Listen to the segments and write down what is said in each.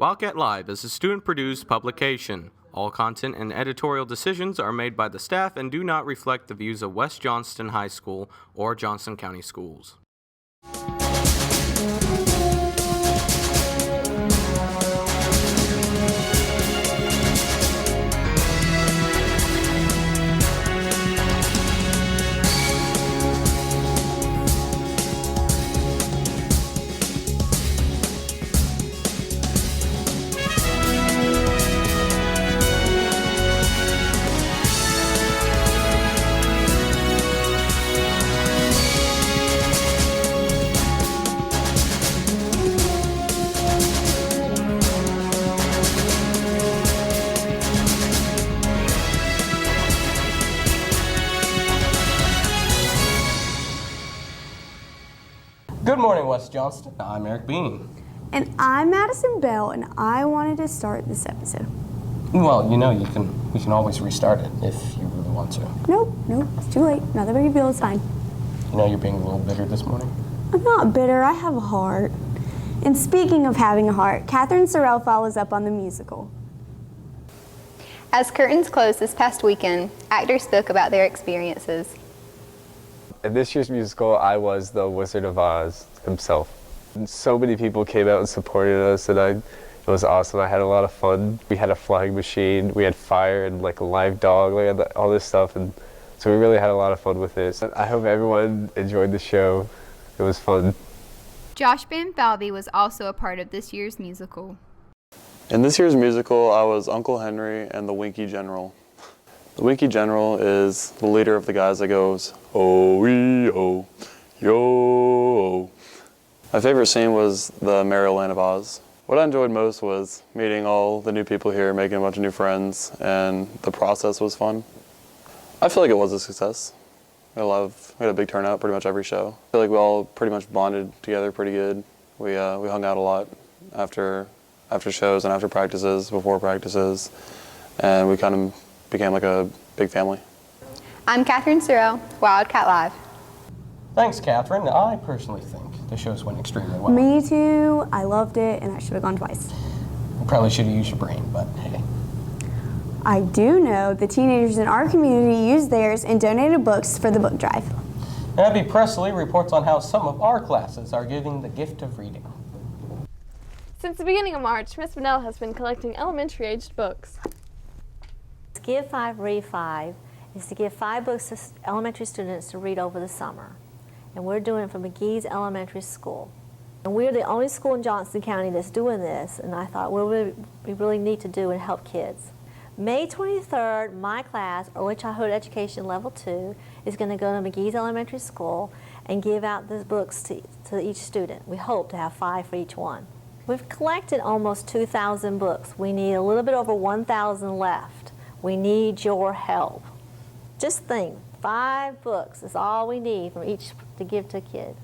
Wildcat Live is a student-produced publication. All content and editorial decisions are made by the staff and do not reflect the views of West Johnston High School or Johnston County Schools. Good morning, West Johnston. I'm Erik Beene. And I'm Madison Bell, and I wanted to start this episode. Well, you know, we can always restart it if you really want to. Nope, it's too late. Not that big a deal, it's fine. You know, you're being a little bitter this morning. I'm not bitter, I have a heart. And speaking of having a heart, Katherine Serrell follows up on the musical. As curtains closed this past weekend, actors spoke about their experiences. In this year's musical, I was the Wizard of Oz himself. And so many people came out and supported us, and it was awesome. I had a lot of fun. We had a flying machine, we had fire, and like a live dog, we had all this stuff, and so we really had a lot of fun with it. I hope everyone enjoyed the show. It was fun. Josh Falvey was also a part of this year's musical. In this year's musical, I was Uncle Henry and the Winky General. The Winky General is the leader of the guys that goes, oh-wee-oh, yo. My favorite scene was the Merry-Land of Oz. What I enjoyed most was meeting all the new people here, making a bunch of new friends, and the process was fun. I feel like it was a success. We had a big turnout pretty much every show. I feel like we all pretty much bonded together pretty good. We hung out a lot after shows and after practices, before practices, and we kind of became like a big family. I'm Katherine Serrell, Wildcat Live. Thanks, Katherine. I personally think the shows went extremely well. Me too. I loved it, and I should have gone twice. You probably should have used your brain, but hey. I do know the teenagers in our community used theirs and donated books for the book drive. Abby Pressley reports on how some of our classes are giving the gift of reading. Since the beginning of March, Miss Vanell has been collecting elementary-aged books. Give 5, Read 5 is to give 5 books to elementary students to read over the summer. And we're doing it for McGee's Elementary School. And we're the only school in Johnston County that's doing this, and I thought, well, we really need to do and help kids. May 23rd, my class, Early Childhood Education Level 2, is going to go to McGee's Elementary School and give out the books to each student. We hope to have 5 for each one. We've collected almost 2,000 books. We need a little bit over 1,000 left. We need your help. Just think, 5 books is all we need from each to give to a kid.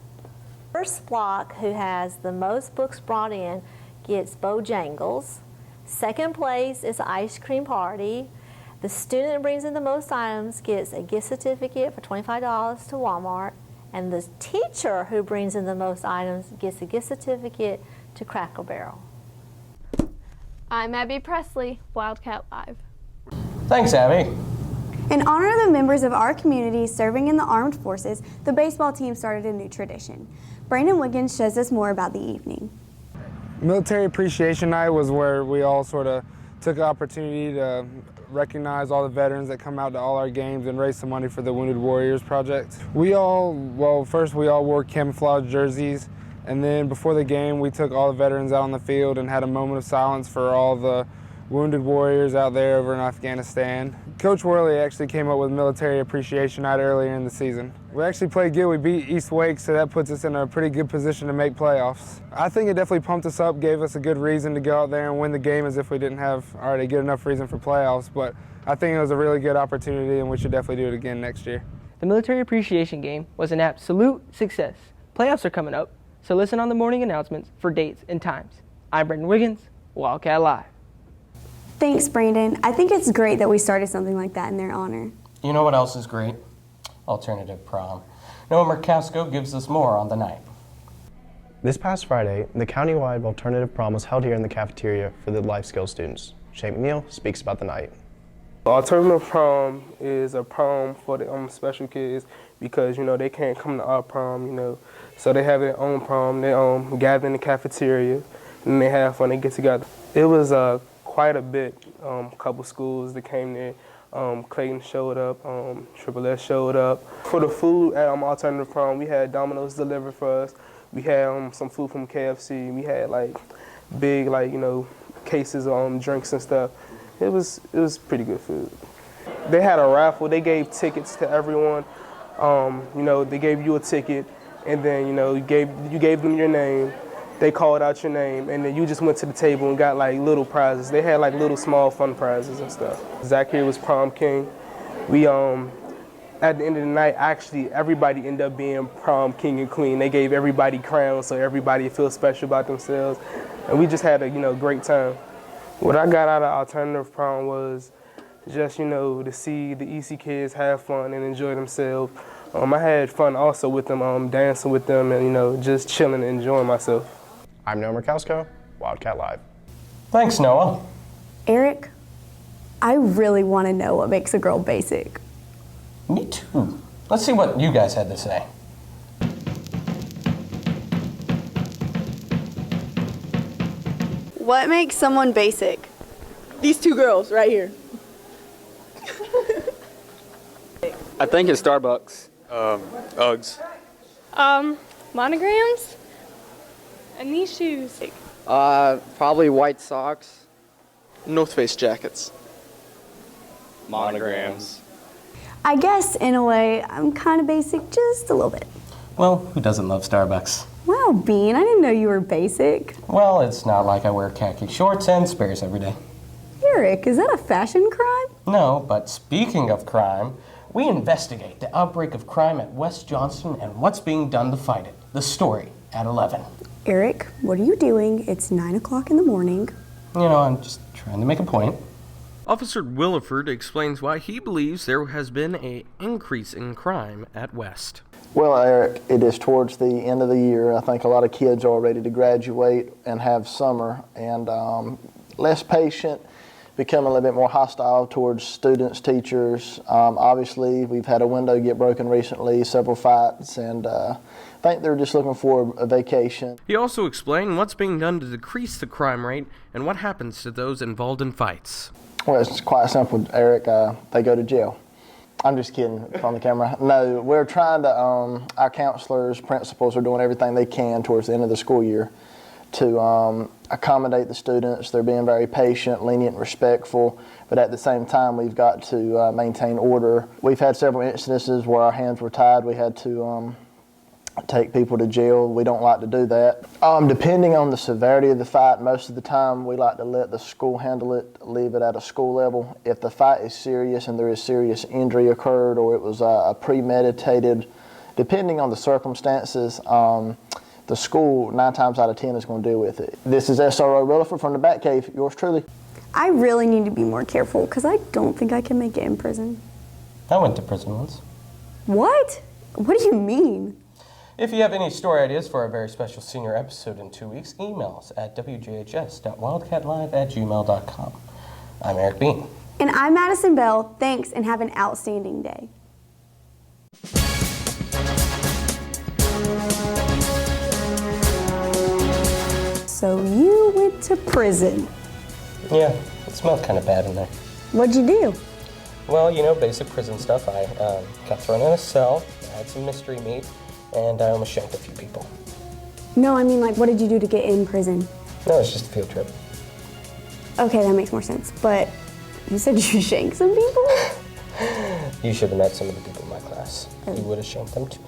First block, who has the most books brought in, gets Bojangles. Second place is Ice Cream Party. The student that brings in the most items gets a gift certificate for $25 to Walmart. And the teacher who brings in the most items gets a gift certificate to Cracker Barrel. I'm Abby Pressley, Wildcat Live. Thanks, Abby. In honor of the members of our community serving in the armed forces, the baseball team started a new tradition. Brandon Wiggins shows us more about the evening. Military Appreciation Night was where we all sort of took the opportunity to recognize all the veterans that come out to all our games and raise some money for the Wounded Warriors Project. First we all wore camouflage jerseys, and then before the game we took all the veterans out on the field and had a moment of silence for all the wounded warriors out there over in Afghanistan. Coach Worley actually came up with Military Appreciation Night earlier in the season. We actually played good. We beat East Wake, so that puts us in a pretty good position to make playoffs. I think it definitely pumped us up, gave us a good reason to go out there and win the game as if we didn't have already good enough reason for playoffs, but I think it was a really good opportunity and we should definitely do it again next year. The Military Appreciation Game was an absolute success. Playoffs are coming up, so listen on the morning announcements for dates and times. I'm Brandon Wiggins, Wildcat Live. Thanks, Brandon. I think it's great that we started something like that in their honor. You know what else is great? Alternative Prom. Noah Merkousko gives us more on the night. This past Friday, the countywide Alternative Prom was held here in the cafeteria for the life skills students. Shane McNeil speaks about the night. Alternative Prom is a prom for the special kids because, they can't come to our prom, So they have their own prom. They gather in the cafeteria and they have fun. They get together. It was quite a bit. A couple schools that came there. Clayton showed up. Triple S showed up. For the food at Alternative Prom, we had Domino's delivered for us. We had some food from KFC. We had big cases of drinks and stuff. It was pretty good food. They had a raffle. They gave tickets to everyone. They gave you a ticket, and then you gave them your name. They called out your name, and then you just went to the table and got little prizes. They had little small fun prizes and stuff. Zach here was prom king. We at the end of the night, actually everybody ended up being prom king and queen. They gave everybody crowns so everybody feels special about themselves, and we just had a great time. What I got out of Alternative Prom was just, to see the EC kids have fun and enjoy themselves. I had fun also with them, dancing with them and, just chilling and enjoying myself. I'm Noah Merkousko, Wildcat Live. Thanks, Noah. Erik, I really want to know what makes a girl basic. Me too. Let's see what you guys had to say. What makes someone basic? These two girls right here. I think it's Starbucks. Uggs. Monograms? And these shoes. Probably white socks. North Face jackets. Monograms. I guess, in a way, I'm kind of basic just a little bit. Well, who doesn't love Starbucks? Wow, Beene, I didn't know you were basic. Well, it's not like I wear khaki shorts and Sperry's every day. Erik, is that a fashion crime? No, but speaking of crime, we investigate the outbreak of crime at West Johnston and what's being done to fight it. The story at 11. Erik, what are you doing? It's 9 o'clock in the morning. I'm just trying to make a point. Officer Williford explains why he believes there has been an increase in crime at West. Well, Erik, it is towards the end of the year. I think a lot of kids are ready to graduate and have summer, and less patient, becoming a little bit more hostile towards students, teachers. Obviously, we've had a window get broken recently, several fights, and I think they're just looking for a vacation. He also explained what's being done to decrease the crime rate and what happens to those involved in fights. Well, it's quite simple, Erik. They go to jail. I'm just kidding on the camera. No, we're trying to, our counselors, principals are doing everything they can towards the end of the school year to accommodate the students. They're being very patient, lenient, respectful, but at the same time, we've got to maintain order. We've had several instances where our hands were tied. We had to take people to jail. We don't like to do that. Depending on the severity of the fight, most of the time we like to let the school handle it, leave it at a school level. If the fight is serious and there is serious injury occurred or it was a premeditated, depending on the circumstances, the school 9 times out of 10 is going to deal with it. This is SRO Williford from the Batcave, yours truly. I really need to be more careful because I don't think I can make it in prison. I went to prison once. What? What do you mean? If you have any story ideas for our very special senior episode in 2 weeks, email us at wjhs.wildcatlive@gmail.com. I'm Erik Beene. And I'm Madison Bell. Thanks and have an outstanding day. So you went to prison. Yeah, it smelled kind of bad in there. What'd you do? Well, basic prison stuff. I got thrown in a cell, I had some mystery meat, and I almost shanked a few people. No, I mean, what did you do to get in prison? No, it's just a field trip. Okay, that makes more sense. But you said you shanked some people? You should have met some of the people in my class. You would have shanked them too.